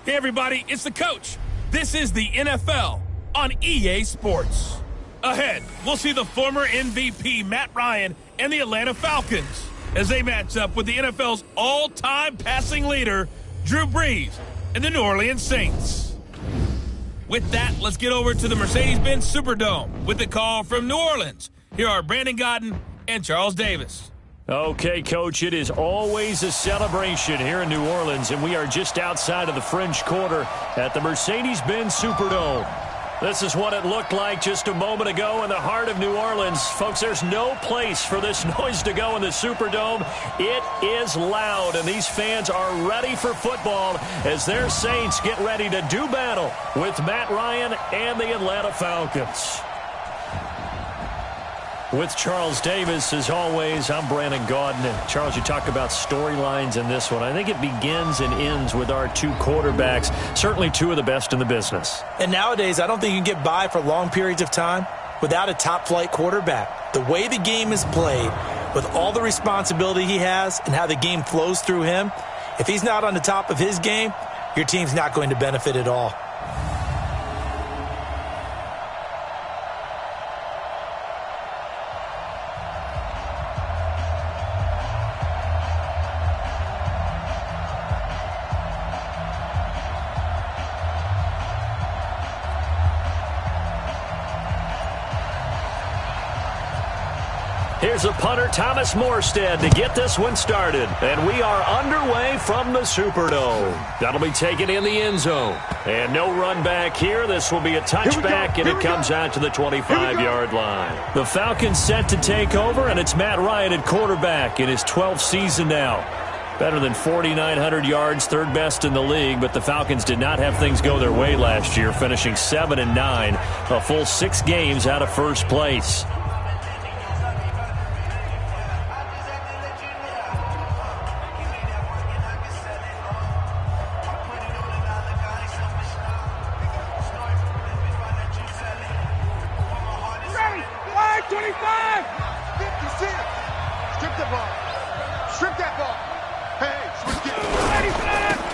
Hey everybody, it's the coach. This is the NFL on EA Sports. Ahead, we'll see the former MVP Matt Ryan and the Atlanta Falcons as they match up with the NFL's all-time passing leader, Drew Brees, and the New Orleans Saints. With that, let's get over to the Mercedes-Benz Superdome with the call from New Orleans. Here are Brandon Godden and Charles Davis. Okay, Coach, it is always a celebration here in New Orleans, and we are just outside of the French Quarter at the Mercedes-Benz Superdome. This is what it looked like just a moment ago in the heart of New Orleans. Folks, there's no place for this noise to go in the Superdome. It is loud, and these fans are ready for football as their Saints get ready to do battle with Matt Ryan and the Atlanta Falcons. With Charles Davis, as always, I'm Brandon Gaudin. And Charles, you talk about storylines in this one. I think it begins and ends with our two quarterbacks, certainly two of the best in the business. And nowadays, I don't think you can get by for long periods of time without a top-flight quarterback. The way the game is played, with all the responsibility he has and how the game flows through him, if he's not on the top of his game, your team's not going to benefit at all. Here's a punter, Thomas Morstead, to get this one started. And we are underway from the Superdome. That'll be taken in the end zone. And no run back here. This will be a touchback, and it comes out to the 25-yard line. The Falcons set to take over, and it's Matt Ryan at quarterback in his 12th season now. Better than 4,900 yards, third best in the league, but the Falcons did not have things go their way last year, finishing 7-9, a full 6 games out of first place.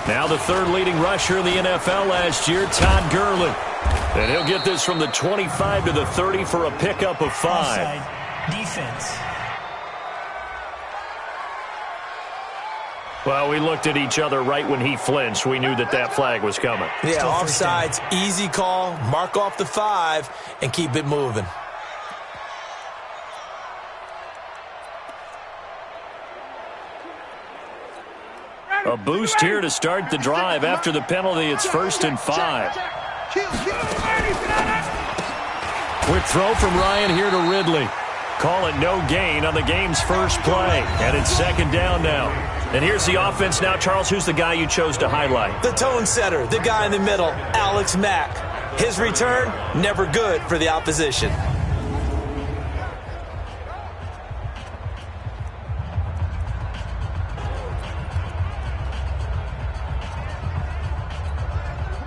Now the third leading rusher in the NFL last year, Todd Gurley. And he'll get this from the 25 to the 30 for a pickup of 5. Offside defense. Well, we looked at each other right when he flinched. We knew that that flag was coming. Yeah, offsides, easy call, mark off the 5, and keep it moving. A boost here to start the drive after the penalty. It's 1st and 5. Quick throw from Ryan here to Ridley. Call it no gain on the game's first play. And it's 2nd down now. And here's the offense now. Charles, who's the guy you chose to highlight? The tone setter, the guy in the middle, Alex Mack. His return, never good for the opposition.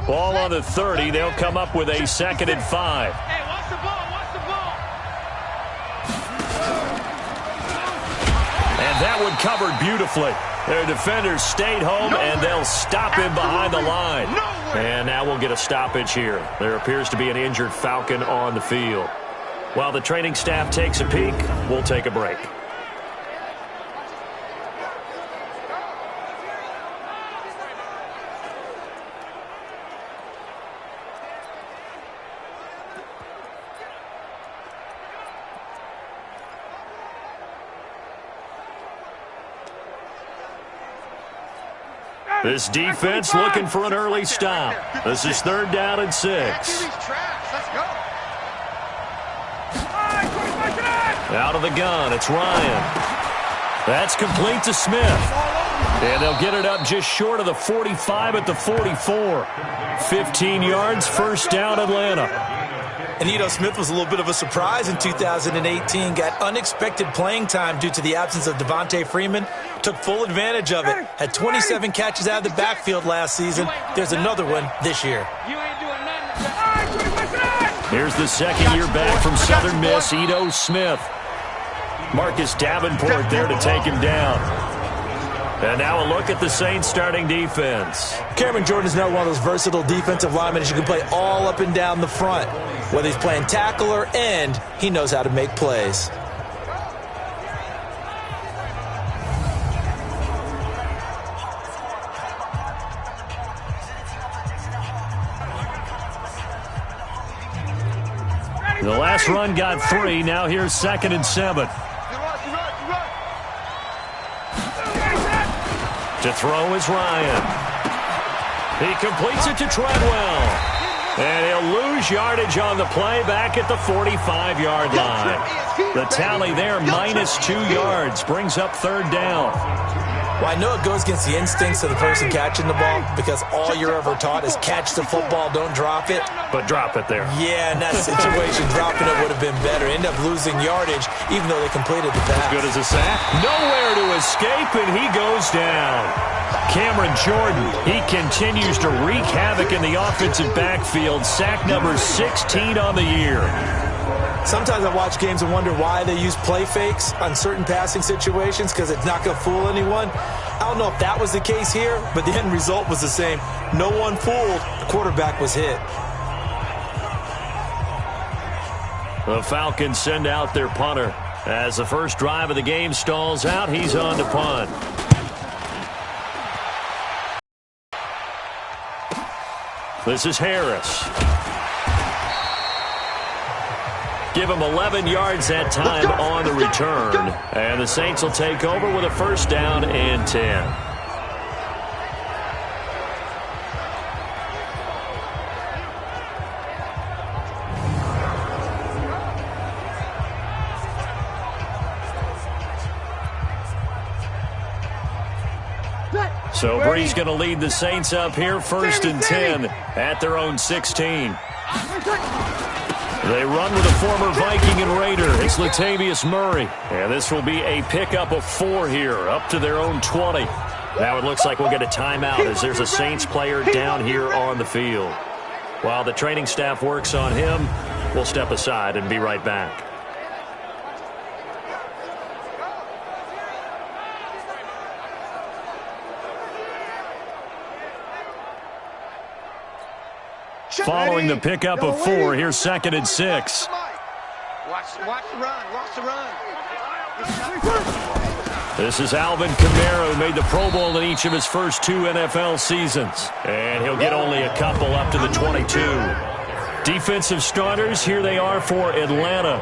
Ball on the 30. They'll come up with a 2nd and 5. Hey, watch the ball, watch the ball. And that one covered beautifully. Their defenders stayed home, and they'll stop him behind the line. And now we'll get a stoppage here. There appears to be an injured Falcon on the field. While the training staff takes a peek, we'll take a break. This defense looking for an early stop. This is 3rd down and 6. Out of the gun, it's Ryan. That's complete to Smith. And they'll get it up just short of the 45 at the 44. 15 yards, 1st down, Atlanta. And, you know, Smith was a little bit of a surprise in 2018. Got unexpected playing time due to the absence of Devontae Freeman. Took full advantage of it. Had 27 catches out of the backfield last season. There's another one this year. Here's the 2nd year back from Southern Miss, Ito Smith. Marcus Davenport there to take him down. And now a look at the Saints starting defense. Cameron Jordan is now one of those versatile defensive linemen who can play all up and down the front. Whether he's playing tackle or end, he knows how to make plays. The last run got 3. Now here's 2nd and 7. To throw is Ryan. He completes it to Treadwell. And he'll lose yardage on the play back at the 45-yard line. The tally there, -2 yards, brings up 3rd down. Well, I know it goes against the instincts of the person catching the ball because all you're ever taught is catch the football, don't drop it. But drop it there. Yeah, in that situation, dropping it would have been better. End up losing yardage even though they completed the pass. As good as a sack. Nowhere to escape, and he goes down. Cameron Jordan, he continues to wreak havoc in the offensive backfield. Sack number 16 on the year. Sometimes I watch games and wonder why they use play fakes on certain passing situations because it's not going to fool anyone. I don't know if that was the case here, but the end result was the same. No one fooled. The quarterback was hit. The Falcons send out their punter. As the first drive of the game stalls out, he's on to punt. This is Harris. Give him 11 yards that time on the return. And the Saints will take over with a 1st down and 10. So Bree's going to lead the Saints up here, 1st and 10 at their own 16. They run with a former Viking and Raider. It's Latavius Murray. And this will be a pickup of 4 here, up to their own 20. Now it looks like we'll get a timeout as there's a Saints player down here on the field. While the training staff works on him, we'll step aside and be right back. Following the pickup of 4, here's 2nd and 6. Watch the run. Watch the run. This is Alvin Kamara, who made the Pro Bowl in each of his first 2 NFL seasons. And he'll get only a couple up to the 22. Defensive starters, here they are for Atlanta.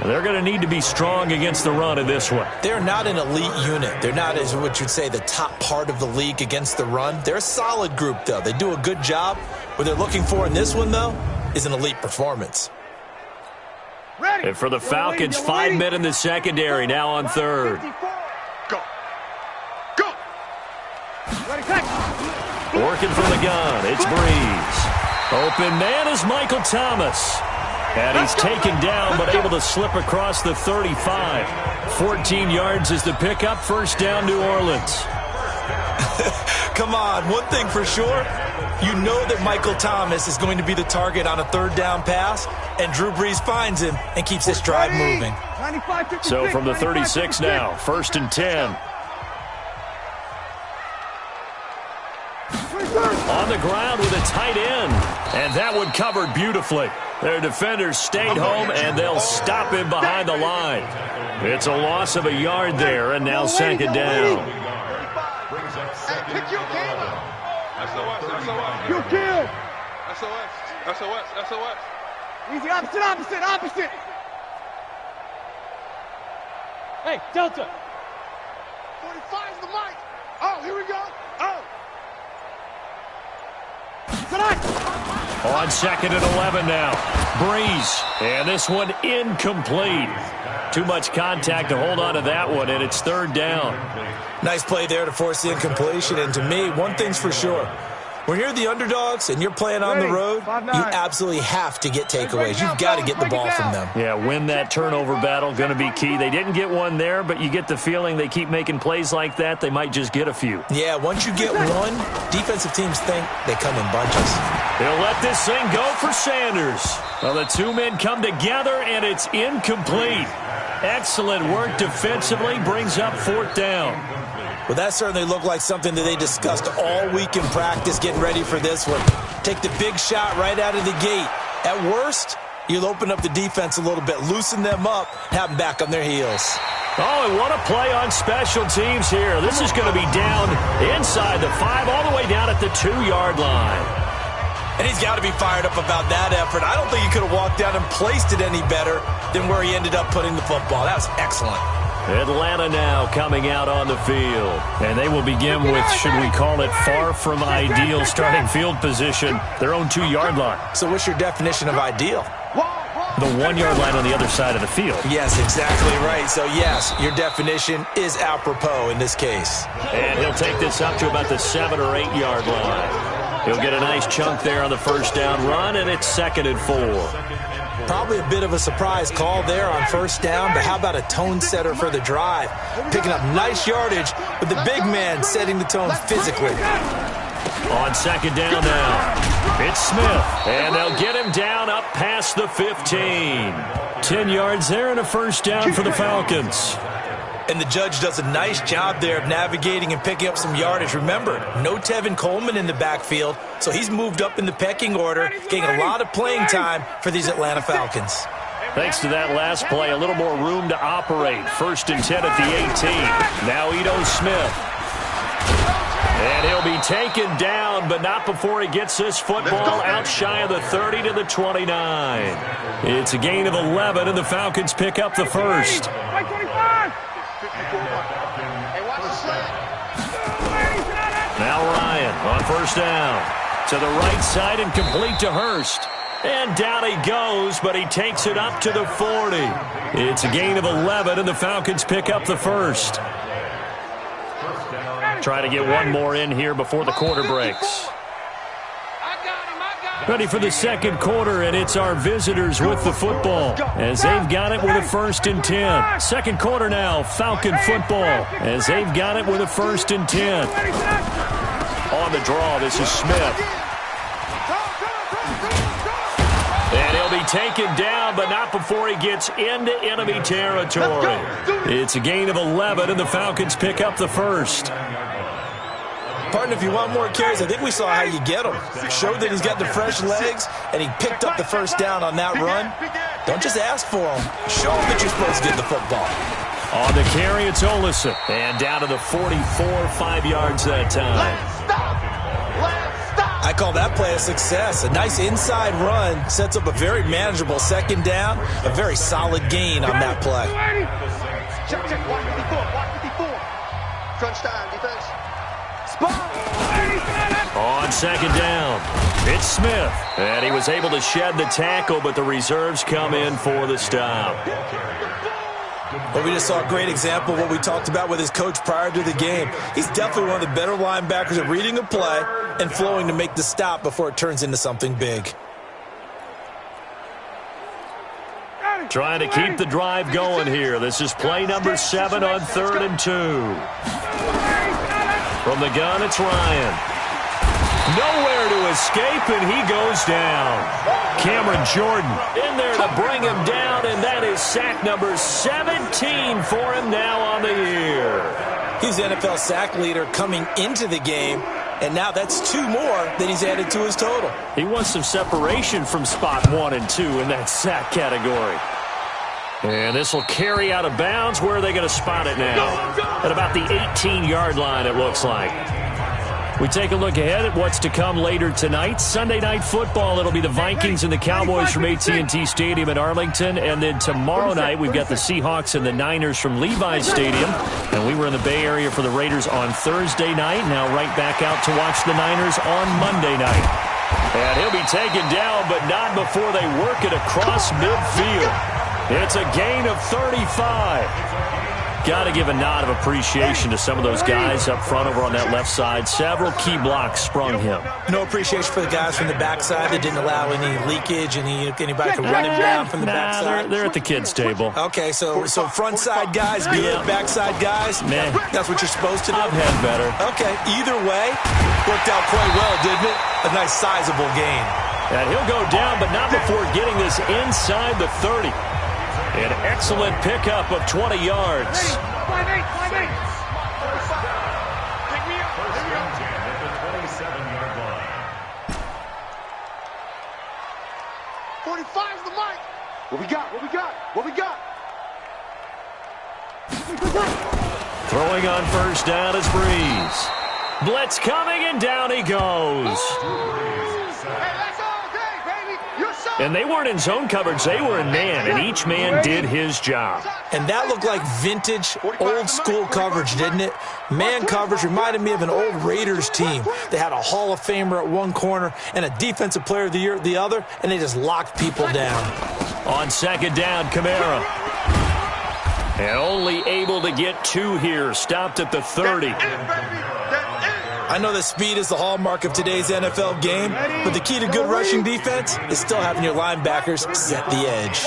They're going to need to be strong against the run in this one. They're not an elite unit. They're not, as what you'd say, the top part of the league against the run. They're a solid group, though. They do a good job. What they're looking for in this one, though, is an elite performance. And for the Falcons, 5 men in the secondary, now on 3rd. Go. Go. Working from the gun, it's Breeze. Open man is Michael Thomas. And he's taken down, but able to slip across the 35. 14 yards is the pickup. 1st down, New Orleans. Come on, one thing for sure. You know that Michael Thomas is going to be the target on a 3rd down pass, and Drew Brees finds him and keeps this drive moving. So from the 36 now, 1st and 10. On the ground with a tight end, and that one covered beautifully. Their defenders stayed home, and they'll stop him behind the line. It's a loss of a yard there, and now 2nd down. You kill. SOS. Easy, opposite. Hey, Delta. 45's the mic. Oh, here we go. Oh. On 2nd and 11 now. Breeze. And this one incomplete. Too much contact to hold on to that one, and it's 3rd down. Nice play there to force the incompletion. And to me, one thing's for sure. When you're the underdogs and you're playing on the road, you absolutely have to get takeaways. You've got to get the ball from them. Yeah, win that turnover battle, going to be key. They didn't get one there, but you get the feeling they keep making plays like that, they might just get a few. Yeah, once you get one, defensive teams think they come in bunches. They'll let this thing go for Sanders. Well, the 2 men come together, and it's incomplete. Excellent work defensively, brings up 4th down. Well, that certainly looked like something that they discussed all week in practice, getting ready for this one. Take the big shot right out of the gate. At worst, you'll open up the defense a little bit, loosen them up, have them back on their heels. Oh, and what a play on special teams here. This is going to be down inside the 5, all the way down at the 2-yard line. And he's got to be fired up about that effort. I don't think he could have walked down and placed it any better than where he ended up putting the football. That was excellent. Atlanta now coming out on the field. And they will begin with, should we call it, far from ideal starting field position, their own 2-yard line. So what's your definition of ideal? The 1-yard line on the other side of the field. Yes, exactly right. So, yes, your definition is apropos in this case. And he'll take this up to about the 7- or 8-yard line. He'll get a nice chunk there on the first down run, and it's 2nd and 4. Probably a bit of a surprise call there on first down, but how about a tone setter for the drive? Picking up nice yardage with the big man setting the tone physically. On 2nd down now, it's Smith, and they'll get him down up past the 15. 10 yards there and a first down for the Falcons. And the judge does a nice job there of navigating and picking up some yardage. Remember, no Tevin Coleman in the backfield, so he's moved up in the pecking order, getting a lot of playing time for these Atlanta Falcons. Thanks to that last play, a little more room to operate. 1st and 10 at the 18. Now Ito Smith. And he'll be taken down, but not before he gets this football out shy of the 30 to the 29. It's a gain of 11, and the Falcons pick up the first. Now Ryan on first down. To the right side and complete to Hurst. And down he goes, but he takes it up to the 40. It's a gain of 11, and the Falcons pick up the first. Trying to get one more in here before the quarter breaks. Ready for the second quarter, and it's our visitors with the football as they've got it with a 1st and 10. Second quarter now, Falcon football as they've got it with a 1st and 10. On the draw, this is Smith. And he'll be taken down, but not before he gets into enemy territory. It's a gain of 11, and the Falcons pick up the first. Partner, if you want more carries, I think we saw how you get them. Showed that he's got the fresh legs, and he picked up the first down on that run. Don't just ask for them. Show them that you're supposed to get the football. On the carry, it's Olison. And down to the 44, 5 yards that time. I call that play a success. A nice inside run sets up a very manageable second down. A very solid gain on that play. Check, watch 54. Crunch time, defense. On 2nd down, it's Smith. And he was able to shed the tackle, but the reserves come in for the stop. Well, we just saw a great example of what we talked about with his coach prior to the game. He's definitely one of the better linebackers at reading a play and flowing to make the stop before it turns into something big. Trying to keep the drive going here. This is play number 7 on 3rd and 2. From the gun, it's Ryan. Nowhere to escape, and he goes down. Cameron Jordan in there to bring him down, and that is sack number 17 for him now on the year. He's the NFL sack leader coming into the game, and now that's 2 more that he's added to his total. He wants some separation from spot 1 and 2 in that sack category. And this will carry out of bounds. Where are they going to spot it now? At about the 18-yard line, it looks like. We take a look ahead at what's to come later tonight. Sunday Night Football, it'll be the Vikings and the Cowboys from AT&T Stadium in Arlington. And then tomorrow night, we've got the Seahawks and the Niners from Levi's Stadium. And we were in the Bay Area for the Raiders on Thursday night. Now right back out to watch the Niners on Monday night. And he'll be taken down, but not before they work it across midfield. It's a gain of 35. Got to give a nod of appreciation to some of those guys up front over on that left side. Several key blocks sprung him. No appreciation for the guys from the backside that didn't allow any leakage, anybody to run him down from the backside. They're at the kids' table. Okay, so front side guys good, backside guys, man, that's what you're supposed to do? I've had better. Okay, either way, worked out quite well, didn't it? A nice sizable gain. And he'll go down, but not before getting this inside the 30. An excellent pickup of 20 yards. What we got? What we got? What we got? Throwing on first down is Breeze. Blitz coming, and down he goes. And they weren't in zone coverage. They were in man, and each man did his job. And that looked like vintage, old-school coverage, didn't it? Man coverage reminded me of an old Raiders team. They had a Hall of Famer at one corner and a Defensive Player of the Year at the other, and they just locked people down. On second down, Kamara. And only able to get 2 here. Stopped at the 30. I know that speed is the hallmark of today's NFL game, but the key to good rushing defense is still having your linebackers set the edge.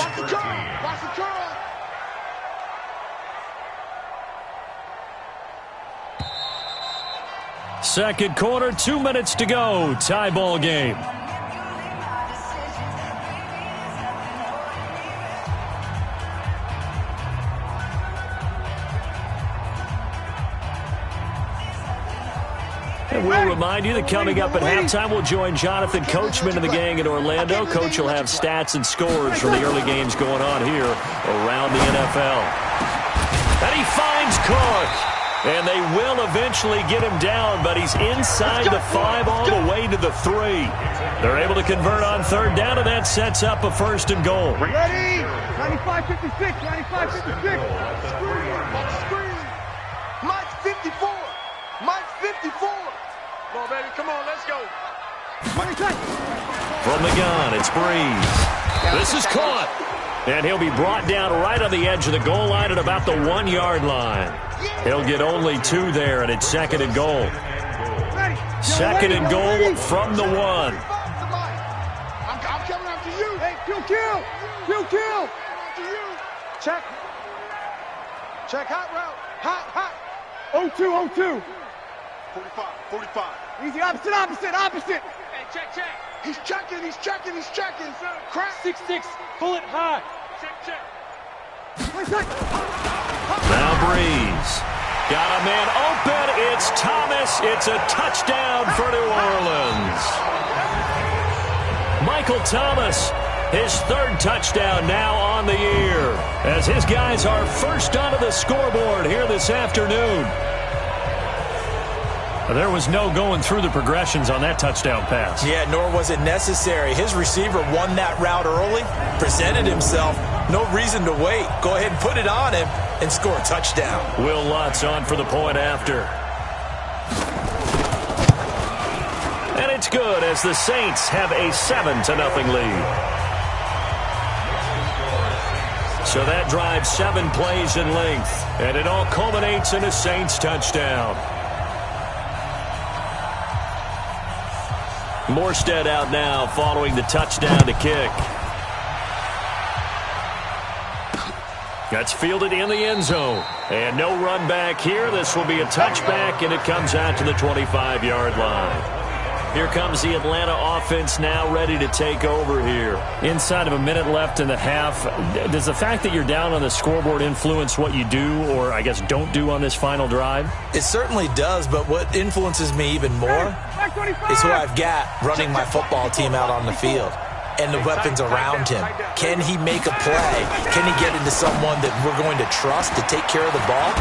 Second quarter, 2 minutes to go. Tie ball game. And we'll remind you that coming up at halftime, we'll join Jonathan Coachman and the gang in Orlando. Coach will have stats and scores from the early games going on here around the NFL. And he finds Cook. And they will eventually get him down, but he's inside the 5 all the way to the 3. They're able to convert on third down, and that sets up a first and goal. Ready? 95-56, 95-56. Screen. Mike 54. Mike 54. Come on, baby. Come on, let's go. From the gun, it's Breeze. This is caught. And he'll be brought down right on the edge of the goal line at about the 1-yard line. He'll get only 2 there, and it's second and goal. Second and goal from the 1. I'm coming after you. Hey, kill. Check. Check, hot route. Hot. 0-2. 45. Easy, opposite. Hey, check. He's checking. Crack. 6-6, pull it high. Check. Now Breeze. Got a man open. It's Thomas. It's a touchdown for New Orleans. Michael Thomas, his 3rd touchdown now on the year, as his guys are first onto the scoreboard here this afternoon. There was no going through the progressions on that touchdown pass. Yeah, nor was it necessary. His receiver won that route early, presented himself. No reason to wait. Go ahead and put it on him and score a touchdown. Will Lutz on for the point after. And it's good as the Saints have a 7-0 lead. So that drives 7 plays in length, and it all culminates in a Saints touchdown. Morstead out now following the touchdown to kick. That's fielded in the end zone. And no run back here. This will be a touchback, and it comes out to the 25-yard line. Here comes the Atlanta offense now ready to take over here. Inside of a minute left in the half, does the fact that you're down on the scoreboard influence what you do or, I guess, don't do on this final drive? It certainly does, but what influences me even more is who I've got running my football team out on the field and the weapons around him. Can he make a play? Can he get into someone that we're going to trust to take care of the ball?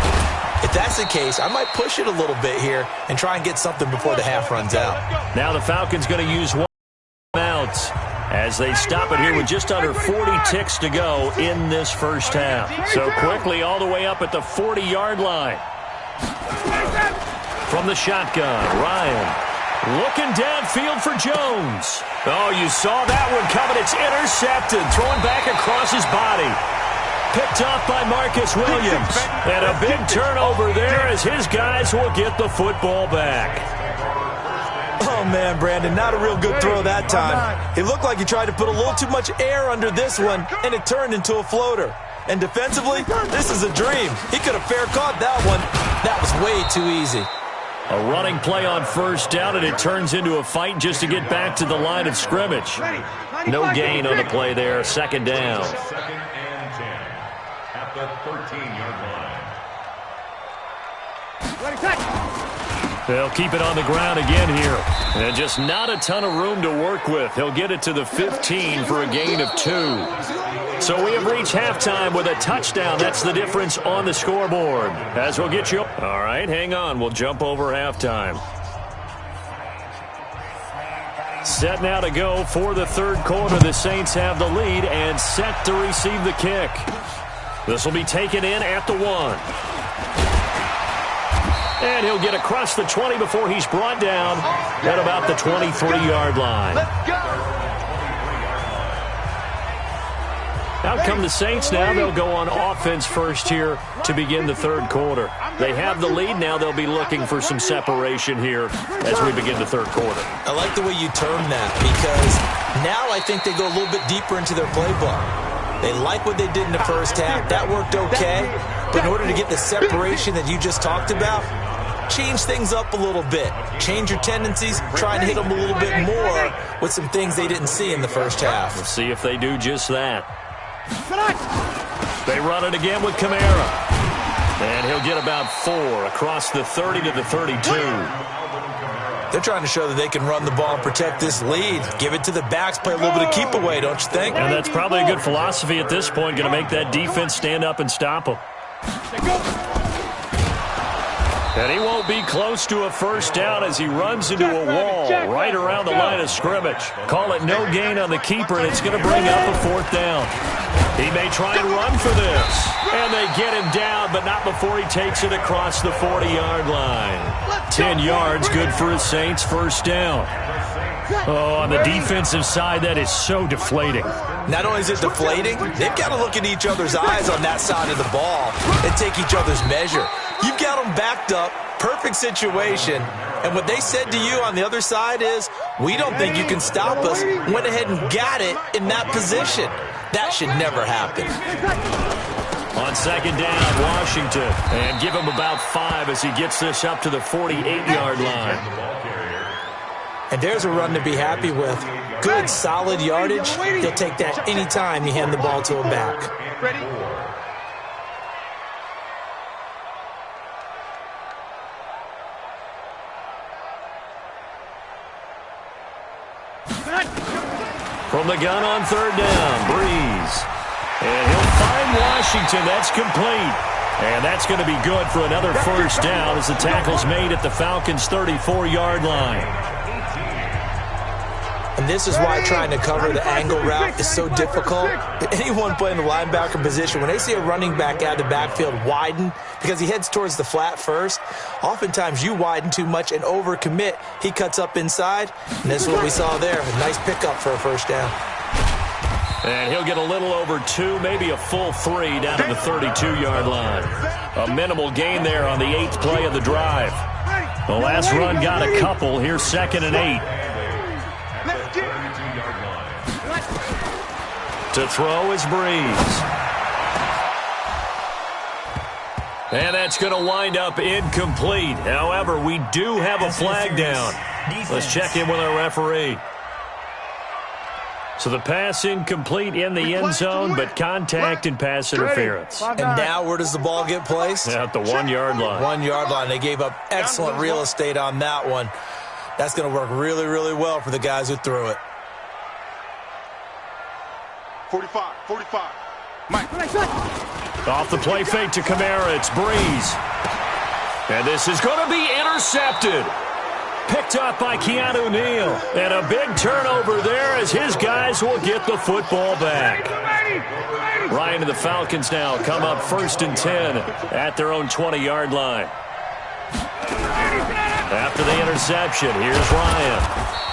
If that's the case, I might push it a little bit here and try and get something before the half runs out. Now the Falcons going to use 1 out as they stop it here with just under 40 ticks to go in this first half. So quickly all the way up at the 40-yard line. From the shotgun, Ryan looking downfield for Jones. Oh, you saw that one coming. It's intercepted, thrown back across his body. Picked off by Marcus Williams. And a big turnover there as his guys will get the football back. Oh, man, Brandon, not a real good throw that time. It looked like he tried to put a little too much air under this one, and it turned into a floater. And defensively, this is a dream. He could have fair caught that one. That was way too easy. A running play on first down, and it turns into a fight just to get back to the line of scrimmage. No gain on the play there. Second down. Second and 10 at the 13-yard line. They'll keep it on the ground again here. And just not a ton of room to work with. He'll get it to the 15 for a gain of 2. So we have reached halftime with a touchdown. That's the difference on the scoreboard. As we'll get you. All right, hang on. We'll jump over halftime. Set now to go for the third quarter. The Saints have the lead and set to receive the kick. This will be taken in at the 1. And he'll get across the 20 before he's brought down at about the 23-yard line. Out come the Saints now. They'll go on offense first here to begin the third quarter. They have the lead. Now they'll be looking for some separation here as we begin the third quarter. I like the way you term that because now I think they go a little bit deeper into their playbook. They like what they did in the first half. That worked okay. But in order to get the separation that you just talked about, change things up a little bit. Change your tendencies. Try and hit them a little bit more with some things they didn't see in the first half. We'll see if they do just that. They run it again with Kamara. And he'll get about 4 across the 30 to the 32. They're trying to show that they can run the ball and protect this lead. Give it to the backs, play a little bit of keep away, don't you think? And that's probably a good philosophy at this point. Going to make that defense stand up and stop them. And he won't be close to a first down as he runs into a wall right around the line of scrimmage. Call it no gain on the keeper, and it's going to bring up a 4th down. He may try and run for this. And they get him down, but not before he takes it across the 40-yard line. 10 yards, good for his Saints, first down. Oh, on the defensive side, that is so deflating. Not only is it deflating, they've got to look in each other's eyes on that side of the ball and take each other's measure. You've got them backed up, perfect situation, and what they said to you on the other side is, we don't think you can stop us. Went ahead and got it in that position. That should never happen. On second down, Washington, and give him about 5 as he gets this up to the 48-yard line. And there's a run to be happy with. Good, solid yardage. He'll take that anytime you hand the ball to him back. Ready? From the gun on third down, Breeze. And he'll find Washington. That's complete. And that's going to be good for another first down as the tackle's made at the Falcons' 34-yard line. And this is why trying to cover the angle route is so difficult. Anyone playing the linebacker position, when they see a running back out of the backfield widen because he heads towards the flat first, oftentimes you widen too much and overcommit. He cuts up inside, and this is what we saw there. A nice pickup for a first down. And he'll get a little over 2, maybe a full 3 down to the 32-yard line. A minimal gain there on the 8th play of the drive. The last run got a couple. Here's 2nd and 8. To throw is Breeze. And that's going to wind up incomplete. However, we do have a flag down. Let's check in with our referee. So the pass incomplete in the end zone, but contact and pass interference. And now where does the ball get placed? At the 1-yard line. 1-yard line. They gave up excellent real estate on that one. That's going to work really, really well for the guys who threw it. 45. Mike. Off the play fake to Kamara, it's Breeze. And this is going to be intercepted. Picked up by Keanu Neal. And a big turnover there as his guys will get the football back. Ryan and the Falcons now come up 1st and 10 at their own 20-yard line. After the interception, here's Ryan.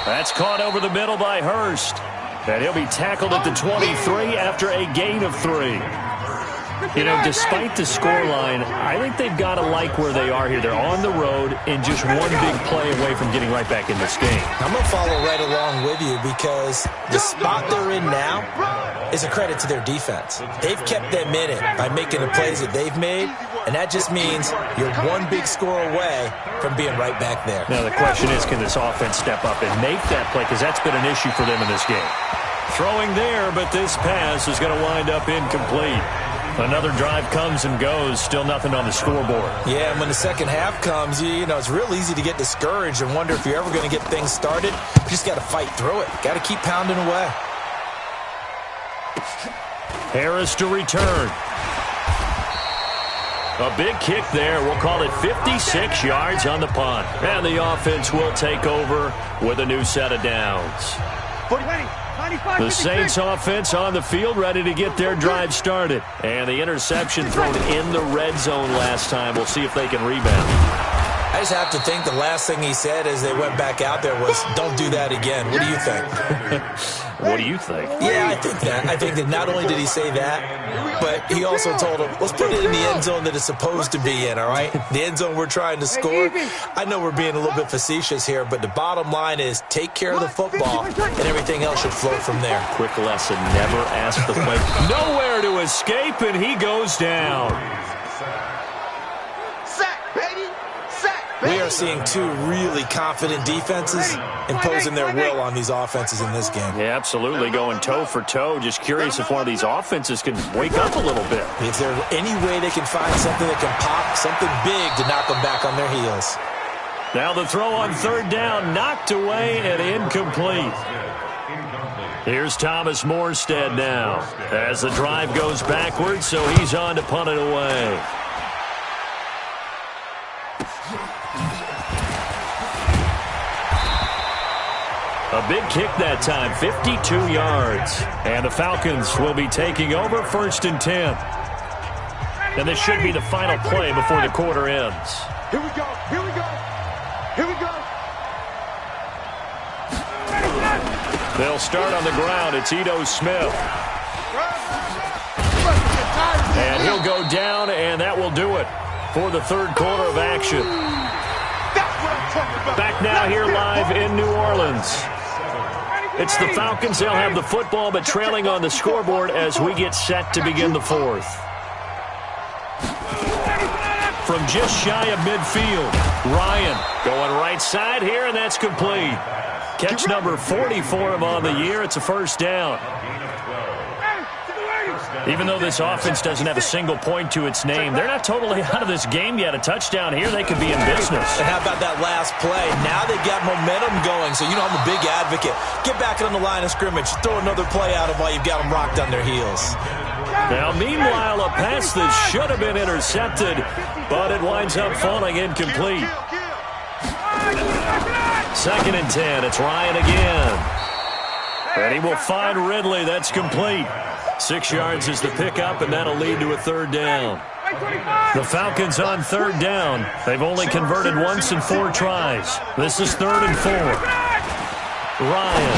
That's caught over the middle by Hurst. And he'll be tackled at the 23 after a gain of 3. You know, despite the scoreline, I think they've got to like where they are here. They're on the road and just one big play away from getting right back in this game. I'm going to follow right along with you because the spot they're in now is a credit to their defense. They've kept them in it by making the plays that they've made, and that just means you're one big score away from being right back there. Now the question is, can this offense step up and make that play? Because that's been an issue for them in this game. Throwing there, but this pass is going to wind up incomplete. Another drive comes and goes, still nothing on the scoreboard. Yeah, and when the second half comes, you know, it's real easy to get discouraged and wonder if you're ever going to get things started. You just got to fight through it. Got to keep pounding away. Harris to return. A big kick there. We'll call it 56 yards on the punt. And the offense will take over with a new set of downs. The Saints offense on the field, ready to get their drive started. And the interception thrown in the red zone last time. We'll see if they can rebound. I just have to think the last thing he said as they went back out there was, don't do that again. What do you think? What do you think? Yeah, I think that. I think that not only did he say that, but he also told him, let's put it in the end zone that it's supposed to be in, all right? The end zone we're trying to score. I know we're being a little bit facetious here, but the bottom line is take care of the football, and everything else should flow from there. Quick lesson, never ask the play. Nowhere to escape, and he goes down. We are seeing two really confident defenses imposing their will on these offenses in this game. Yeah, absolutely, going toe for toe. Just curious if one of these offenses can wake up a little bit. If there's any way they can find something that can pop, something big to knock them back on their heels. Now the throw on third down, knocked away and incomplete. Here's Thomas Morstead now as the drive goes backwards, so he's on to punt it away. A big kick that time, 52 yards. And the Falcons will be taking over 1st and 10. And this should be the final play before the quarter ends. Here we go, here we go, here we go. They'll start on the ground. It's Ito Smith. And he'll go down, and that will do it for the third quarter of action. Back now here live in New Orleans. It's the Falcons. They'll have the football, but trailing on the scoreboard as we get set to begin the fourth. From just shy of midfield, Ryan going right side here, and that's complete. Catch number 40 for him on the year. It's a first down. Even though this offense doesn't have a single point to its name, they're not totally out of this game yet. A touchdown here, they could be in business. And how about that last play? Now they've got momentum going, so you know I'm a big advocate. Get back on the line of scrimmage. Throw another play at them while you've got them rocked on their heels. Now, meanwhile, a pass that should have been intercepted, but it winds up falling incomplete. 2nd and 10. It's Ryan again. And he will find Ridley. That's complete. 6 yards is the pickup, and that'll lead to a third down. The Falcons on third down. They've only converted once in 4 tries. This is 3rd and 4. Ryan.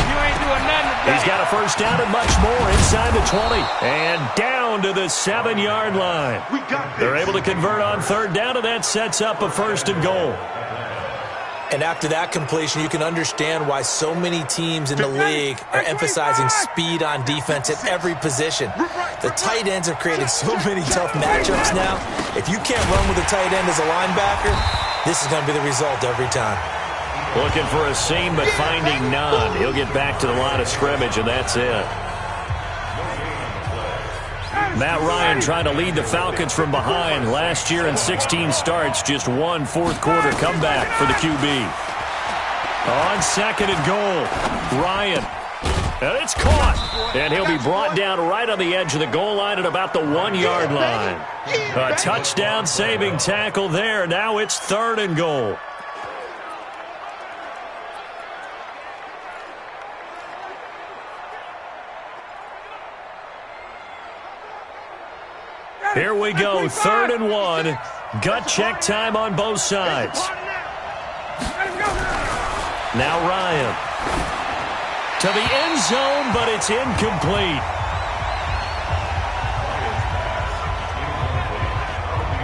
He's got a first down and much more inside the 20. And down to the 7-yard line. They're able to convert on third down, and that sets up a 1st and goal. And after that completion, you can understand why so many teams in the league are emphasizing speed on defense at every position. The tight ends have created so many tough matchups now. If you can't run with a tight end as a linebacker, this is going to be the result every time. Looking for a seam, but finding none. He'll get back to the line of scrimmage, and that's it. Matt Ryan trying to lead the Falcons from behind. Last year in 16 starts, just 1 fourth-quarter comeback for the QB. On 2nd and goal, Ryan. And it's caught. And he'll be brought down right on the edge of the goal line at about the 1-yard line. A touchdown-saving tackle there. Now it's 3rd and goal. Here we go, 3rd and 1. Gut check time on both sides. Now Ryan. To the end zone, but it's incomplete.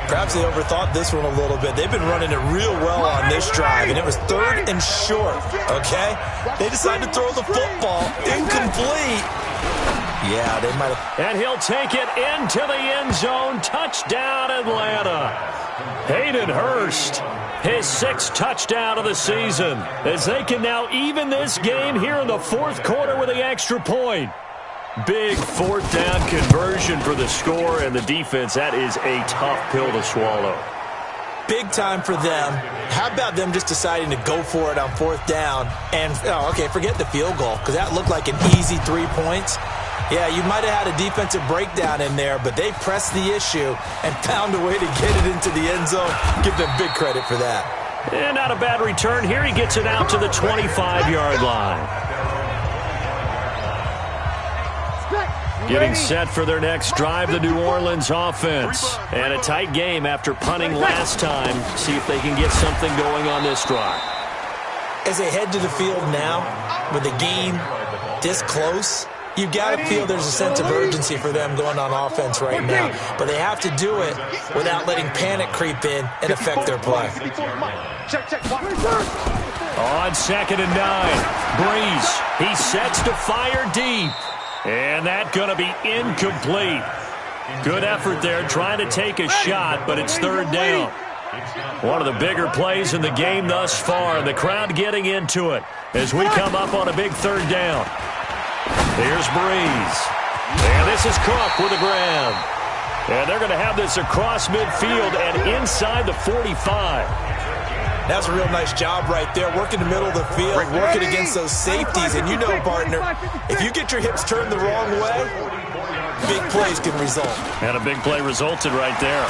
Perhaps they overthought this one a little bit. They've been running it real well on this drive, and it was 3rd and short, okay? They decided to throw the football. Incomplete. Yeah, they might have. And he'll take it into the end zone. Touchdown, Atlanta. Hayden Hurst, his 6th touchdown of the season, as they can now even this game here in the 4th quarter with the extra point. Big fourth down conversion for the score, and the defense, that is a tough pill to swallow. Big time for them. How about them just deciding to go for it on fourth down and, forget the field goal, because that looked like an easy 3 points. Yeah, you might have had a defensive breakdown in there, but they pressed the issue and found a way to get it into the end zone. Give them big credit for that. And not a bad return here. He gets it out to the 25-yard line. Getting set for their next drive, the New Orleans offense. And a tight game after punting last time. See if they can get something going on this drive. As they head to the field now, with the game this close, you've got to feel there's a sense of urgency for them going on offense right now. But they have to do it without letting panic creep in and affect their play. On 2nd and 9, Breeze. He sets to fire deep. And that's going to be incomplete. Good effort there trying to take a shot, but it's 3rd down. One of the bigger plays in the game thus far, and the crowd getting into it as we come up on a big 3rd down. Here's Breeze. And this is Cook with a grab. And they're going to have this across midfield and inside the 45. That's a real nice job right there, working the middle of the field, working against those safeties. And you know, partner, if you get your hips turned the wrong way, big plays can result. And a big play resulted right there.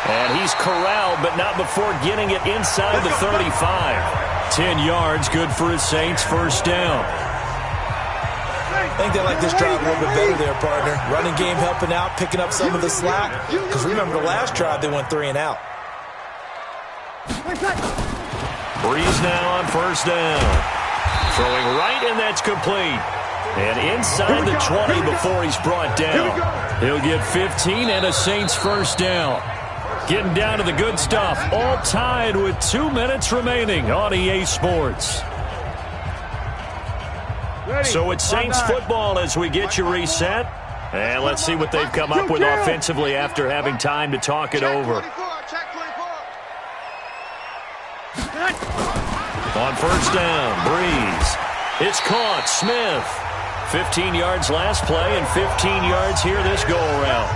And he's corralled, but not before getting it inside the 35. 10 yards, good for his Saints, 1st down. I think they like this drive a little bit better there, partner. Running game helping out, picking up some of the slack. Because remember, the last drive, they went 3 and out. Breeze now on 1st down. Throwing right, and that's complete. And inside the 20 before he's brought down. He'll get 15 and a Saints 1st down. Getting down to the good stuff. All tied with 2 minutes remaining on EA Sports. So it's Saints football as we get you reset. And let's see what they've come up with offensively after having time to talk it over. On 1st down, Breeze. It's caught. Smith. 15 yards last play and 15 yards here this go-around.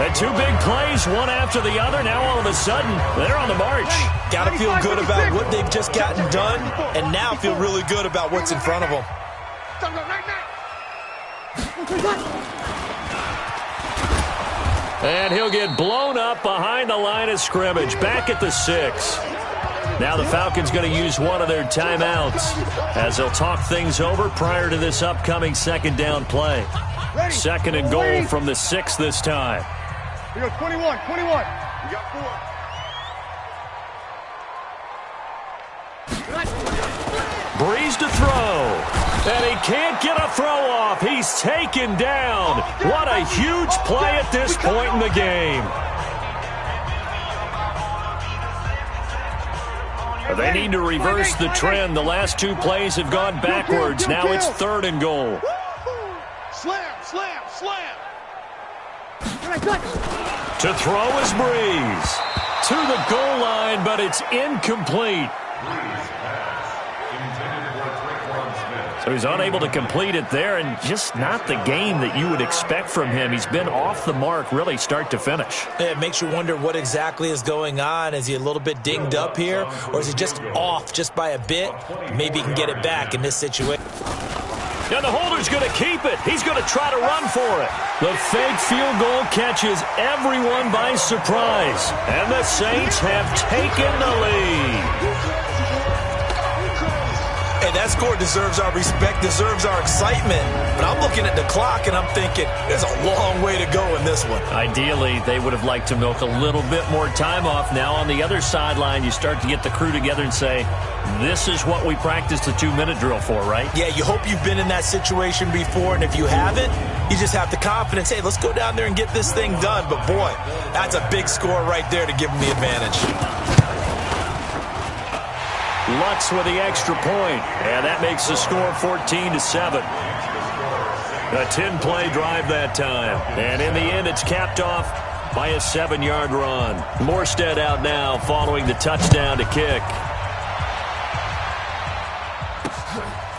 And 2 big plays, one after the other. Now all of a sudden, they're on the march. Got to feel good about what they've just gotten done, and now feel really good about what's in front of them. And he'll get blown up behind the line of scrimmage, back at the 6. Now the Falcons going to use one of their timeouts as they'll talk things over prior to this upcoming 2nd down play. 2nd and goal from the 6 this time. We go 21. We got 4. Breeze to throw. And he can't get a throw off. He's taken down. What a huge play at this point in the game. They need to reverse the trend. The last 2 plays have gone backwards. Now it's 3rd and goal. Slam. To throw is Breeze. To the goal line, but it's incomplete. So he's unable to complete it there, and just not the game that you would expect from him. He's been off the mark really start to finish. Yeah, it makes you wonder what exactly is going on. Is he a little bit dinged up here, or is he just off just by a bit? Maybe he can get it back in this situation. And the holder's going to keep it. He's going to try to run for it. The fake field goal catches everyone by surprise, and the Saints have taken the lead. Hey, that score deserves our respect, deserves our excitement. But I'm looking at the clock, and I'm thinking there's a long way to go in this one. Ideally, they would have liked to milk a little bit more time off. Now on the other sideline, you start to get the crew together and say, this is what we practiced the 2-minute drill for, right? Yeah, you hope you've been in that situation before, and if you haven't, you just have the confidence, hey, let's go down there and get this thing done. But, boy, that's a big score right there to give them the advantage. Lutz with the extra point, and that makes the score 14-7. A 10-play drive that time, and in the end, it's capped off by a 7-yard run. Morstead out now following the touchdown to kick.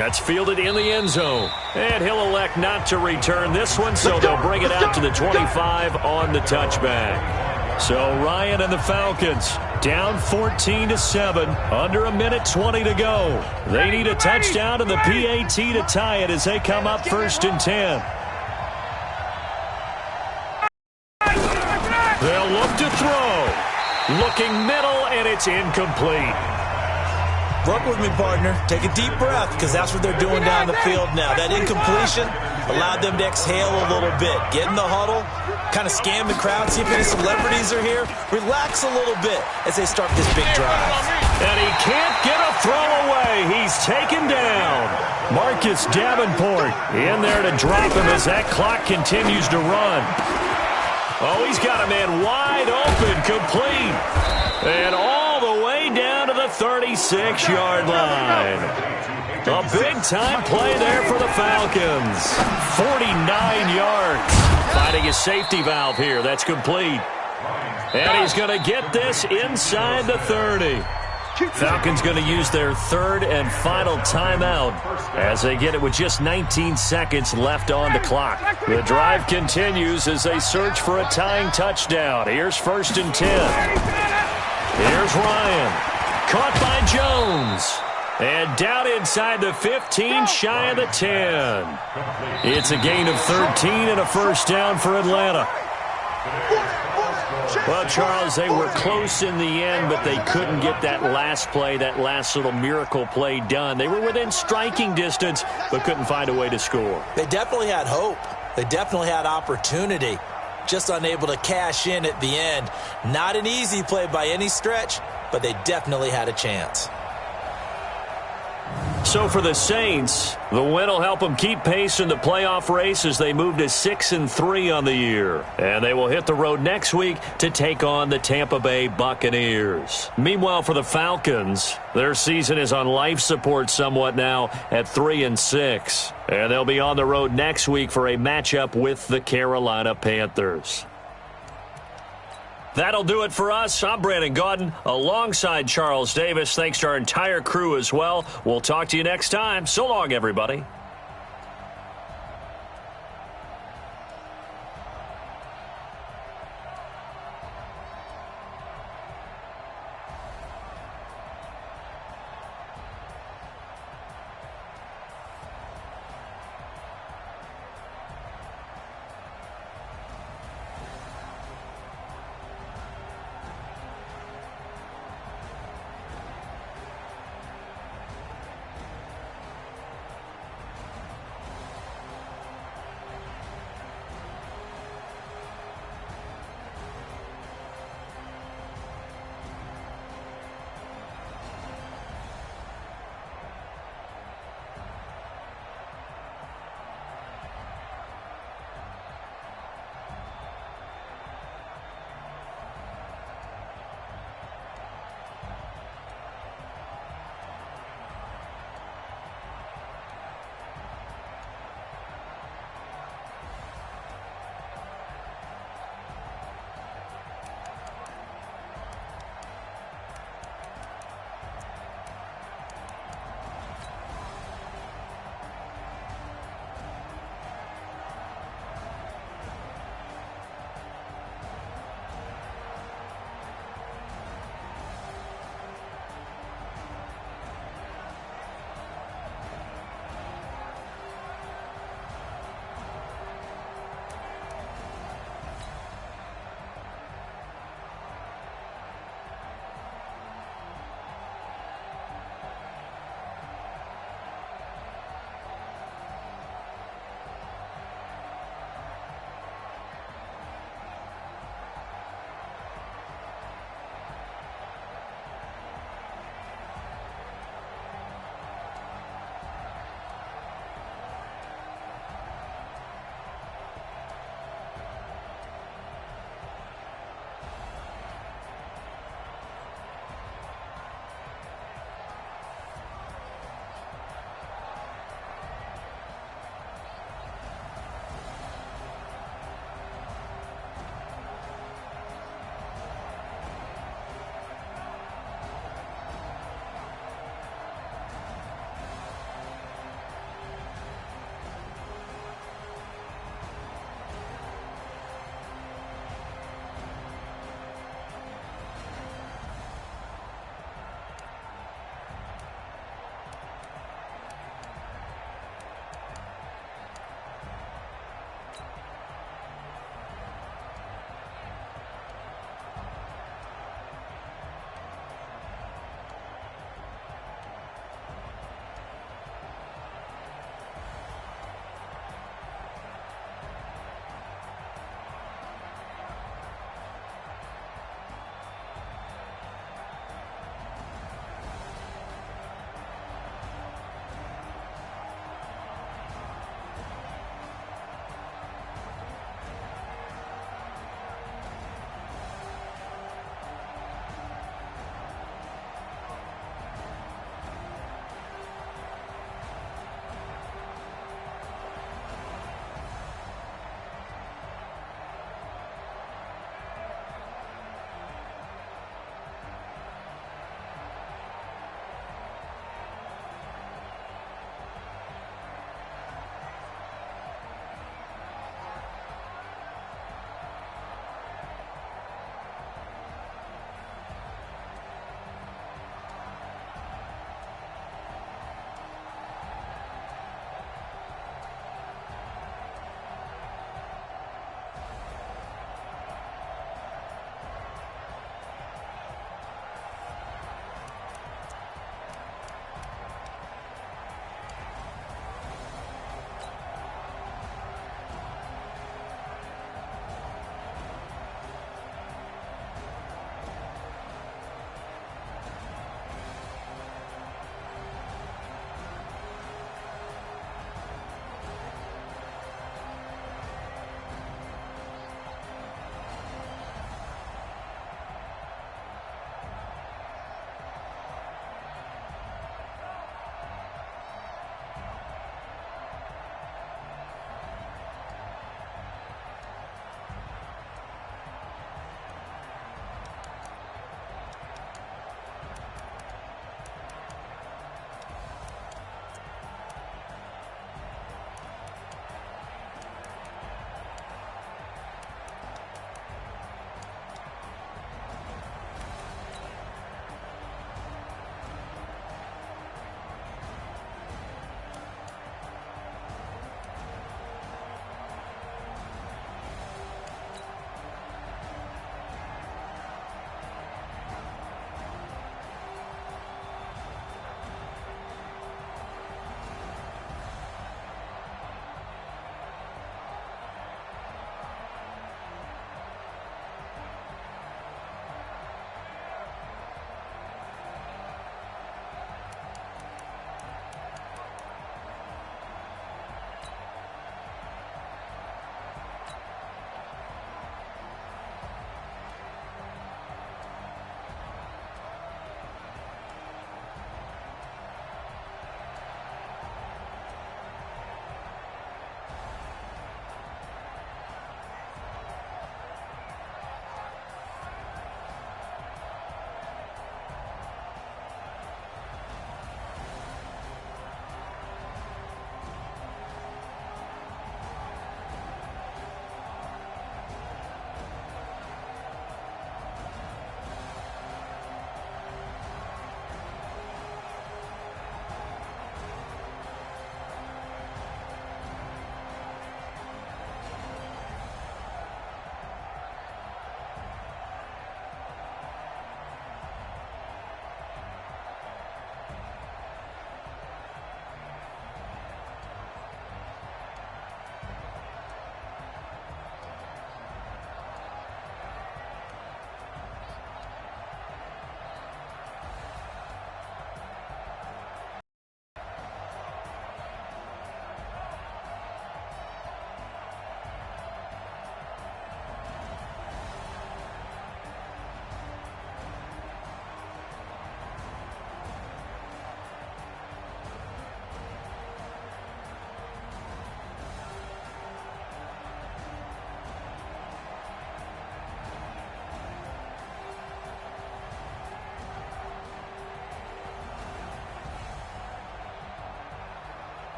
That's fielded in the end zone. And he'll elect not to return this one, so they'll bring it out to the 25 on the touchback. So Ryan and the Falcons down 14-7, under a minute 20 to go. They need a touchdown and the PAT to tie it as they come up 1st and 10. They'll look to throw. Looking middle, and it's incomplete. Work with me, partner. Take a deep breath, because that's what they're doing down the field now. That incompletion allowed them to exhale a little bit. Get in the huddle, kind of scan the crowd, see if any celebrities are here. Relax a little bit as they start this big drive. And he can't get a throw away. He's taken down. Marcus Davenport in there to drop him as that clock continues to run. Oh, he's got a man wide open, complete. And all the way down to the 36-yard line. A big-time play there for the Falcons. 49 yards. Finding a safety valve here. That's complete. And he's going to get this inside the 30. Falcons going to use their 3rd and final timeout as they get it with just 19 seconds left on the clock. The drive continues as they search for a tying touchdown. Here's 1st and 10. Here's Ryan. Caught by Jones. And down inside the 15, shy of the 10. It's a gain of 13 and a first down for Atlanta. Well, Charles, they were close in the end, but they couldn't get that last play, that last little miracle play done. They were within striking distance, but couldn't find a way to score. They definitely had hope. They definitely had opportunity. Just unable to cash in at the end. Not an easy play by any stretch, but they definitely had a chance. So for the Saints, the win will help them keep pace in the playoff race as they move to 6-3 on the year. And they will hit the road next week to take on the Tampa Bay Buccaneers. Meanwhile, for the Falcons, their season is on life support somewhat now at 3-6. And they'll be on the road next week for a matchup with the Carolina Panthers. That'll do it for us. I'm Brandon Gaudin alongside Charles Davis. Thanks to our entire crew as well. We'll talk to you next time. So long, everybody.